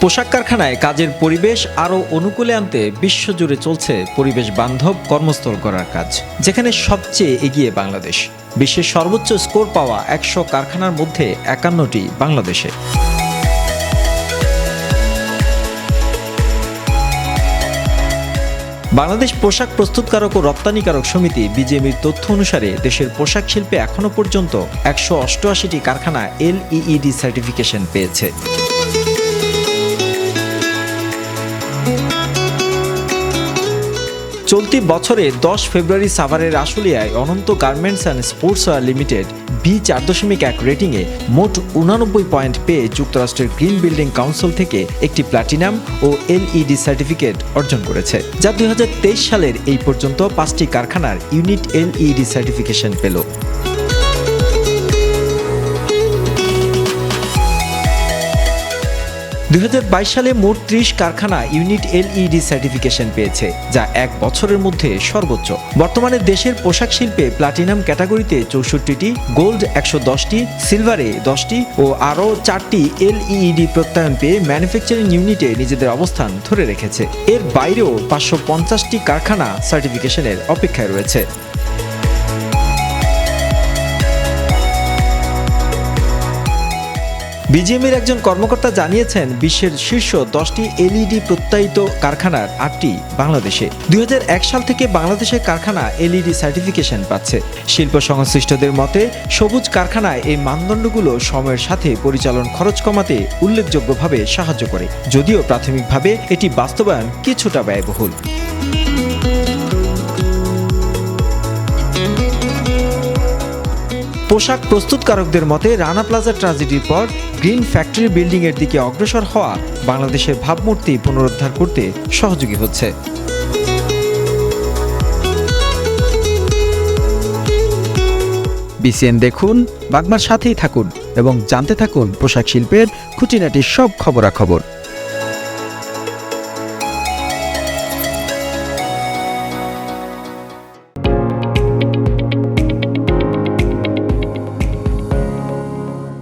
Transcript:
পোশাক কারখানায় কাজের পরিবেশ আরও অনুকূলে আনতে বিশ্বজুড়ে চলছে পরিবেশ বান্ধব কর্মস্থল করার কাজ, যেখানে সবচেয়ে এগিয়ে বাংলাদেশ। বিশ্বের সর্বোচ্চ স্কোর পাওয়া ১০০ কারখানার মধ্যে ৫১টি বাংলাদেশে। বাংলাদেশ পোশাক প্রস্তুতকারক ও রপ্তানিকারক সমিতি বিজিএমইর তথ্য অনুসারে দেশের পোশাক শিল্পে এখনো পর্যন্ত ১৮৮টি কারখানা LEED সার্টিফিকেশন পেয়েছে। চলতি বছরে ১০ ফেব্রুয়ারি সাভারের আশুলিয়ায় Ananta garments and sportswear limited B4.1 রেটিংয়ে মোট ৮৯ পয়েন্ট পেয়ে যুক্তরাষ্ট্রের গ্রিন বিল্ডিং কাউন্সিল থেকে একটি প্ল্যাটিনাম ও LED সার্টিফিকেট অর্জন করেছে, যা ২০২৩ সালের এই পর্যন্ত ৫টি কারখানার ইউনিট LED সার্টিফিকেশন পেল। ২০২২ সালে মোট ৩০ কারখানা ইউনিট LED সার্টিফিকেশন পেয়েছে, যা এক বছরের মধ্যে সর্বোচ্চ। বর্তমানে দেশের পোশাক শিল্পে প্লাটিনাম ক্যাটাগরিতে ৬৪টি, গোল্ড ১১০টি, সিলভারে 10টি ও আরও 4টি LED প্রত্যয়ন পেয়ে ম্যানুফ্যাকচারিং ইউনিটে নিজেদের অবস্থান ধরে রেখেছে। এর বাইরেও ৫৫০টি কারখানা সার্টিফিকেশনের অপেক্ষায় রয়েছে। বিজিএমইর একজন কর্মকর্তা জানিয়েছেন, বিশ্বের শীর্ষ 10টি LED প্রত্যয়িত কারখানার 8টি বাংলাদেশে। ২০০১ সাল থেকে বাংলাদেশের কারখানা LED সার্টিফিকেশন পাচ্ছে। শিল্প সংশ্লিষ্টদের মতে, সবুজ কারখানায় এই মানদণ্ডগুলো সময়ের সাথে পরিচালন খরচ কমাতে উল্লেখযোগ্যভাবে সাহায্য করে, যদিও প্রাথমিকভাবে এটি বাস্তবায়ন কিছুটা ব্যয়বহুল। পোশাক প্রস্তুতকারকদের মতে, রানা প্লাজা ট্র্যাজেডির পর গ্রিন ফ্যাক্টরি বিল্ডিং এর দিকে অগ্রসর হওয়া বাংলাদেশের ভাবমূর্তি পুনরুদ্ধার করতে সহযোগী হচ্ছে। BCN দেখুন, বাগমার সাথেই থাকুন এবং জানতে থাকুন পোশাক শিল্পের খুঁটিনাটি সব খবরাখবর।